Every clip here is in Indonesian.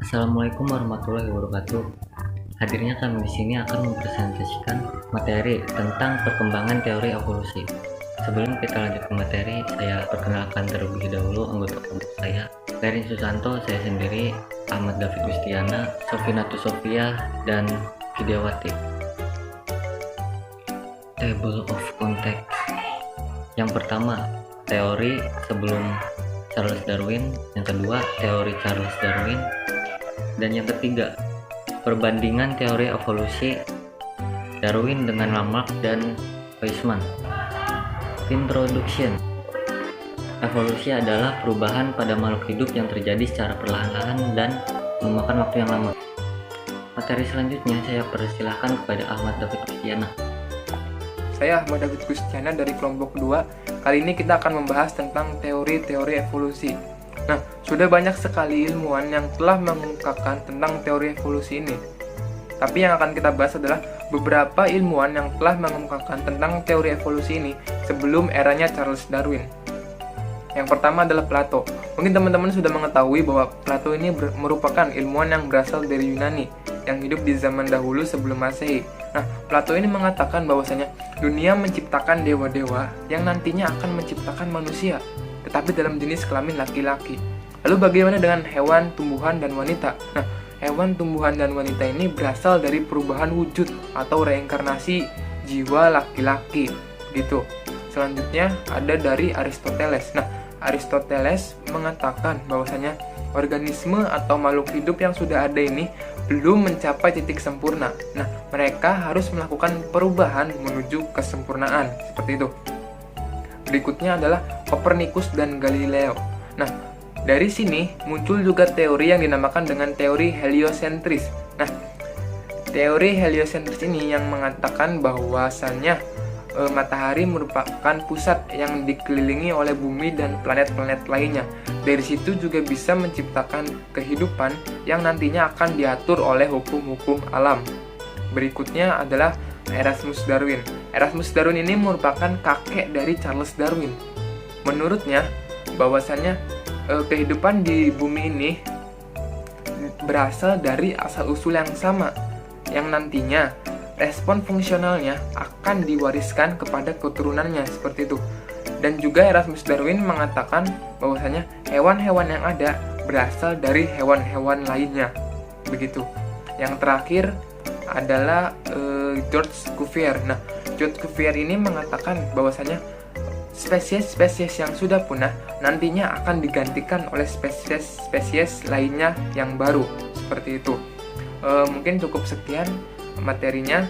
Assalamualaikum warahmatullahi wabarakatuh. Hadirnya kami di sini akan mempresentasikan materi tentang perkembangan teori evolusi. Sebelum kita lanjut ke materi, saya perkenalkan terlebih dahulu anggota kelompok saya. Ferin Susanto, saya sendiri, Ahmad David Gustiana, Sofinatu Sofia, dan Vidyawati. Table of Context. Yang pertama, teori sebelum Charles Darwin. Yang kedua, teori Charles Darwin. Dan yang ketiga, perbandingan teori evolusi Darwin dengan Lamarck dan Weismann. Introduction. Evolusi adalah perubahan pada makhluk hidup yang terjadi secara perlahan-lahan dan memakan waktu yang lama. Materi selanjutnya saya persilahkan kepada Ahmad David Gustiana. Saya Ahmad David Gustiana dari kelompok 2. Kali ini kita akan membahas tentang teori-teori evolusi. Nah, sudah banyak sekali ilmuwan yang telah mengungkapkan tentang teori evolusi ini. Tapi yang akan kita bahas adalah beberapa ilmuwan yang telah mengungkapkan tentang teori evolusi ini sebelum eranya Charles Darwin. Yang pertama adalah Plato. Mungkin teman-teman sudah mengetahui bahwa Plato ini merupakan ilmuwan yang berasal dari Yunani yang hidup di zaman dahulu sebelum Masehi. Nah, Plato ini mengatakan bahwasanya dunia menciptakan dewa-dewa yang nantinya akan menciptakan manusia, tetapi dalam jenis kelamin laki-laki. Lalu bagaimana dengan hewan, tumbuhan, dan wanita? Nah, hewan, tumbuhan, dan wanita ini berasal dari perubahan wujud atau reinkarnasi jiwa laki-laki. Gitu. Selanjutnya ada dari Aristoteles. Nah, Aristoteles mengatakan bahwasanya organisme atau makhluk hidup yang sudah ada ini belum mencapai titik sempurna. Nah, mereka harus melakukan perubahan menuju kesempurnaan. Seperti itu. Berikutnya adalah Copernicus dan Galileo. Nah, dari sini muncul juga teori yang dinamakan dengan teori heliosentris. Nah, teori heliosentris ini yang mengatakan bahwasannya matahari merupakan pusat yang dikelilingi oleh bumi dan planet-planet lainnya. Dari situ juga bisa menciptakan kehidupan yang nantinya akan diatur oleh hukum-hukum alam. Berikutnya adalah Erasmus Darwin. Erasmus Darwin ini merupakan kakek dari Charles Darwin. Menurutnya, bahwasannya kehidupan di bumi ini berasal dari asal-usul yang sama, yang nantinya respon fungsionalnya akan diwariskan kepada keturunannya, seperti itu. Dan juga Erasmus Darwin mengatakan bahwasanya hewan-hewan yang ada berasal dari hewan-hewan lainnya. Begitu. Yang terakhir adalah George Cuvier. Nah, George Cuvier ini mengatakan bahwasanya spesies-spesies yang sudah punah nantinya akan digantikan oleh spesies-spesies lainnya yang baru. Seperti itu. Mungkin cukup sekian materinya.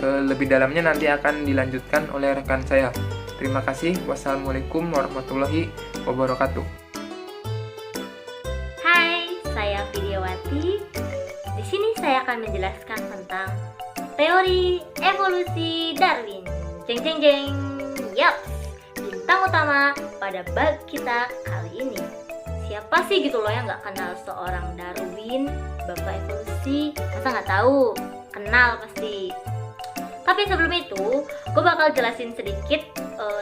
Lebih dalamnya nanti akan dilanjutkan oleh rekan saya. Terima kasih. Wassalamualaikum warahmatullahi wabarakatuh. Hai, saya Vidyawati. Di sini saya akan menjelaskan tentang teori evolusi Darwin. Jeng jeng jeng. Yaps, bintang utama pada bab kita kali ini. Siapa sih gitu loh yang nggak kenal seorang Darwin, bapak evolusi? Masa nggak tahu? Kenal pasti. Tapi sebelum itu, gue bakal jelasin sedikit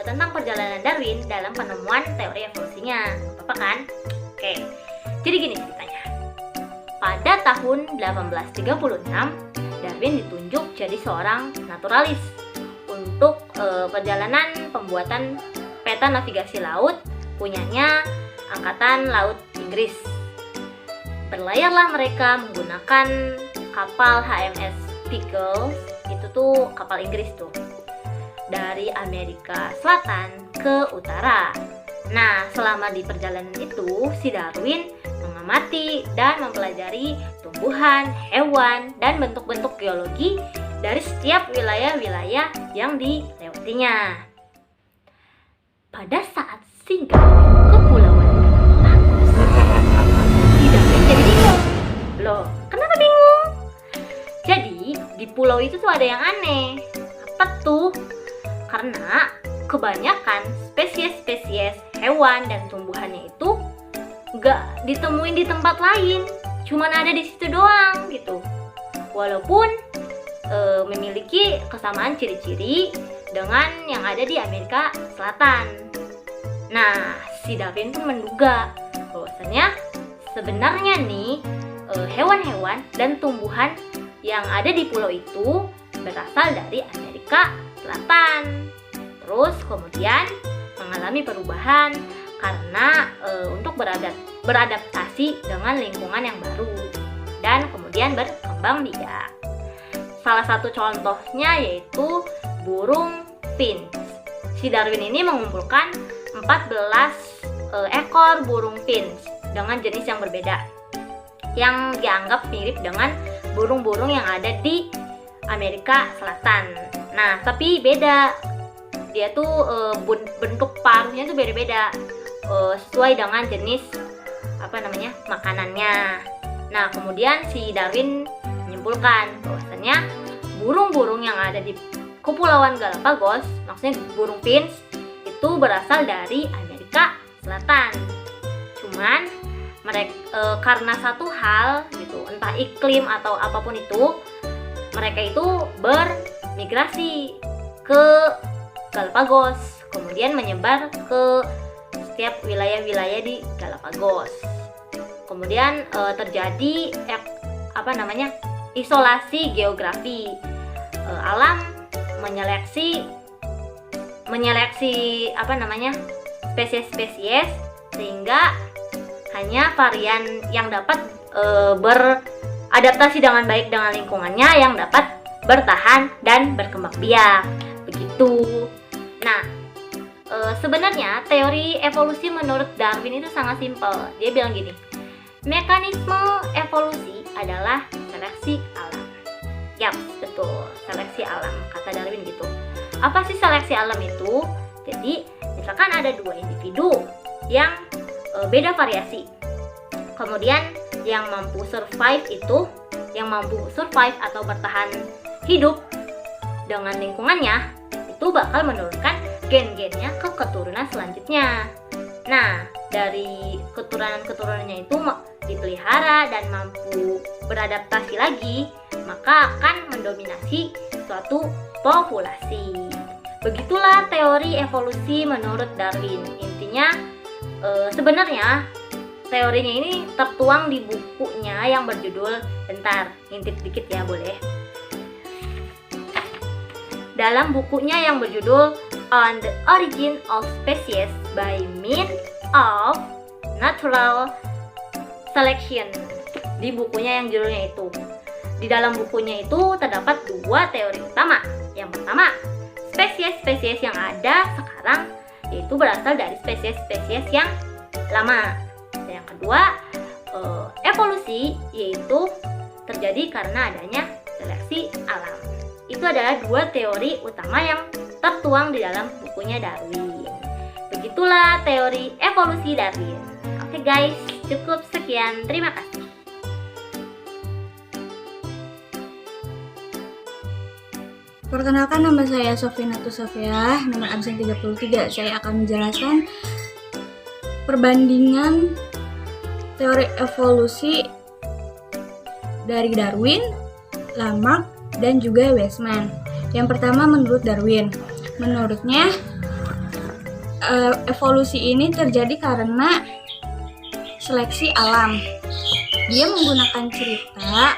tentang perjalanan Darwin dalam penemuan teori evolusinya. Apa kan? Oke. Jadi gini ceritanya. Pada tahun 1836, Darwin ditunjuk jadi seorang naturalis untuk perjalanan pembuatan peta navigasi laut punyanya Angkatan Laut Inggris. Berlayarlah mereka menggunakan kapal HMS Beagle, itu tuh kapal Inggris tuh, dari Amerika Selatan ke utara. Nah, selama di perjalanan itu, si Darwin mengamati dan mempelajari tumbuhan, hewan, dan bentuk-bentuk geologi dari setiap wilayah-wilayah yang dilewatinya. Pada saat singgah di Kepulauan Galapagos, si Darwin jadi bingung. Loh, kenapa bingung? Jadi, di pulau itu tuh ada yang aneh. Apa tuh? Karena kebanyakan spesies-spesies hewan dan tumbuhannya itu nggak ditemuin di tempat lain, cuman ada di situ doang gitu. Walaupun memiliki kesamaan ciri-ciri dengan yang ada di Amerika Selatan. Nah, si Darwin pun menduga bahwasanya sebenarnya nih hewan-hewan dan tumbuhan yang ada di pulau itu berasal dari Amerika Selatan. Terus kemudian mengalami perubahan karena untuk beradaptasi dengan lingkungan yang baru dan kemudian berkembang biak. Salah satu contohnya yaitu burung finch. Si Darwin ini mengumpulkan 14 ekor burung finch dengan jenis yang berbeda yang dianggap mirip dengan burung-burung yang ada di Amerika Selatan. Nah, tapi beda. Dia tuh bentuk paruhnya tuh beda-beda sesuai dengan jenis makanannya. Nah, kemudian si Darwin menyimpulkan bahwasannya burung-burung yang ada di Kepulauan Galapagos, maksudnya burung finch, itu berasal dari Amerika Selatan. Cuman mereka karena satu hal gitu, entah iklim atau apapun itu, mereka itu bermigrasi ke Galapagos, kemudian menyebar ke setiap wilayah-wilayah di Galapagos. Kemudian terjadi isolasi geografi. Alam menyeleksi spesies-spesies sehingga hanya varian yang dapat beradaptasi dengan baik dengan lingkungannya yang dapat bertahan dan berkembang biak. Begitu. Nah, sebenarnya teori evolusi menurut Darwin itu sangat simpel. Dia bilang gini, mekanisme evolusi adalah seleksi alam. Yap, betul, seleksi alam, kata Darwin gitu. Apa sih seleksi alam itu? Jadi, misalkan ada dua individu yang beda variasi. Kemudian yang mampu survive atau bertahan hidup dengan lingkungannya, itu bakal menurunkan gen-gennya ke keturunan selanjutnya. Nah, dari keturunan-keturunannya itu dipelihara dan mampu beradaptasi lagi, maka akan mendominasi suatu populasi. Begitulah teori evolusi menurut Darwin. Intinya sebenarnya teorinya ini tertuang di bukunya yang berjudul, bentar, ngintip dikit ya boleh. Dalam bukunya yang berjudul On the Origin of Species by Means of Natural Selection. Di bukunya yang judulnya itu. Di dalam bukunya itu terdapat dua teori utama. Yang pertama, spesies-spesies yang ada sekarang yaitu berasal dari spesies-spesies yang lama. Dan yang kedua, evolusi yaitu terjadi karena adanya seleksi alam. Itu adalah dua teori utama yang tertuang di dalam bukunya Darwin. Begitulah teori evolusi Darwin. Oke guys, cukup sekian. Terima kasih. Perkenalkan, nama saya Sofinatus Sofia, nomor absen 33. Saya akan menjelaskan perbandingan teori evolusi dari Darwin, Lamarck, dan juga Weismann. Yang pertama menurut Darwin. Menurutnya evolusi ini terjadi karena seleksi alam. Dia menggunakan cerita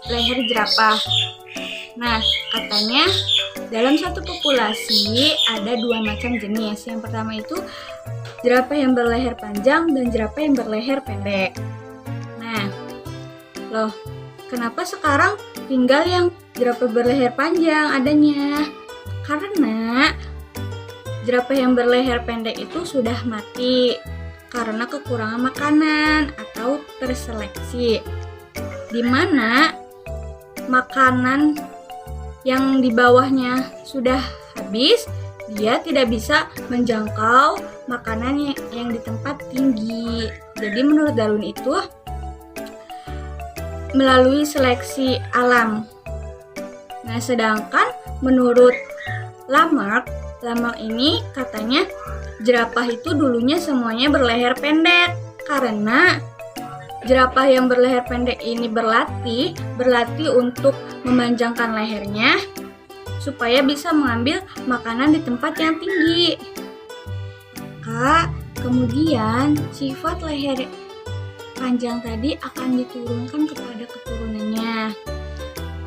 leher jerapah. Nah, katanya dalam satu populasi ada dua macam jenis. Yang pertama itu jerapah yang berleher panjang dan jerapah yang berleher pendek. Nah, loh, kenapa sekarang tinggal yang jerapah berleher panjang adanya? Karena jerapah yang berleher pendek itu sudah mati karena kekurangan makanan atau terseleksi. Di mana makanan yang di bawahnya sudah habis, dia tidak bisa menjangkau makanan yang di tempat tinggi. Jadi menurut Darwin itu melalui seleksi alam. Nah, sedangkan menurut Lamarck ini katanya jerapah itu dulunya semuanya berleher pendek karena jerapah yang berleher pendek ini berlatih untuk memanjangkan lehernya supaya bisa mengambil makanan di tempat yang tinggi. Kemudian sifat leher panjang tadi akan diturunkan kepada keturunannya.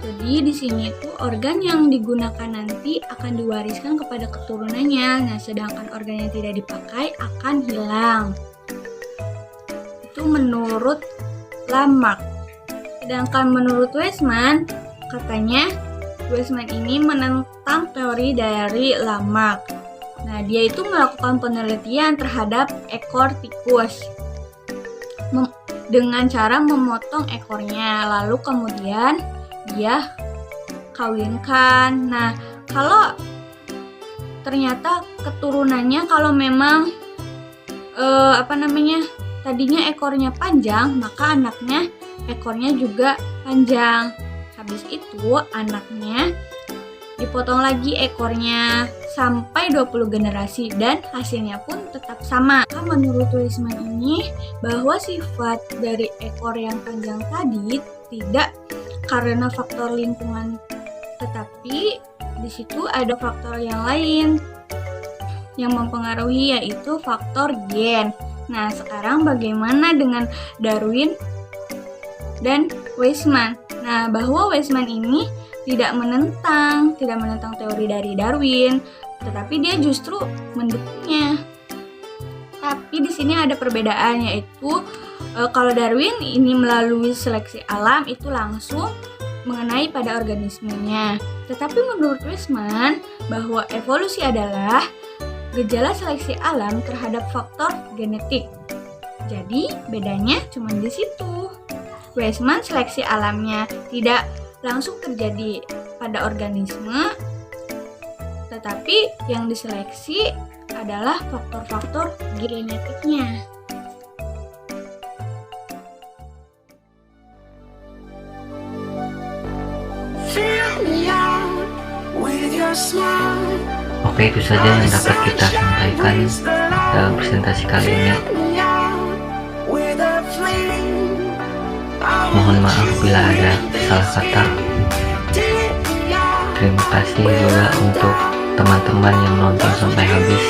Jadi di sini tuh organ yang digunakan nanti akan diwariskan kepada keturunannya. Nah, sedangkan organ yang tidak dipakai akan hilang. Itu menurut Lamarck. Sedangkan menurut Weismann, katanya Weismann ini menentang teori dari Lamarck. Nah, dia itu melakukan penelitian terhadap ekor tikus dengan cara memotong ekornya, lalu kemudian dia kawinkan. Nah, kalau ternyata keturunannya kalau memang tadinya ekornya panjang, maka anaknya ekornya juga panjang. Habis itu anaknya dipotong lagi ekornya sampai 20 generasi dan hasilnya pun tetap sama. Menurut Weismann ini bahwa sifat dari ekor yang panjang tadi tidak karena faktor lingkungan, tetapi di situ ada faktor yang lain yang mempengaruhi, yaitu faktor gen. Nah, sekarang bagaimana dengan Darwin dan Weismann? Nah, bahwa Weismann ini tidak menentang teori dari Darwin, tetapi dia justru mendukungnya. Tapi di sini ada perbedaan, yaitu kalau Darwin ini melalui seleksi alam itu langsung mengenai pada organismenya. Tetapi menurut Weismann bahwa evolusi adalah gejala seleksi alam terhadap faktor genetik. Jadi bedanya cuma di situ. Weismann seleksi alamnya tidak langsung terjadi pada organisme, tetapi yang diseleksi adalah faktor-faktor genetiknya. Oke, itu saja yang dapat kita sampaikan dalam presentasi kali ini. Mohon maaf bila ada salah kata. Terima kasih juga untuk teman-teman yang nonton sampai habis.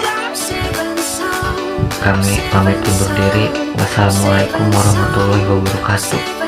Kami pamit undur diri. Wassalamualaikum warahmatullahi wabarakatuh.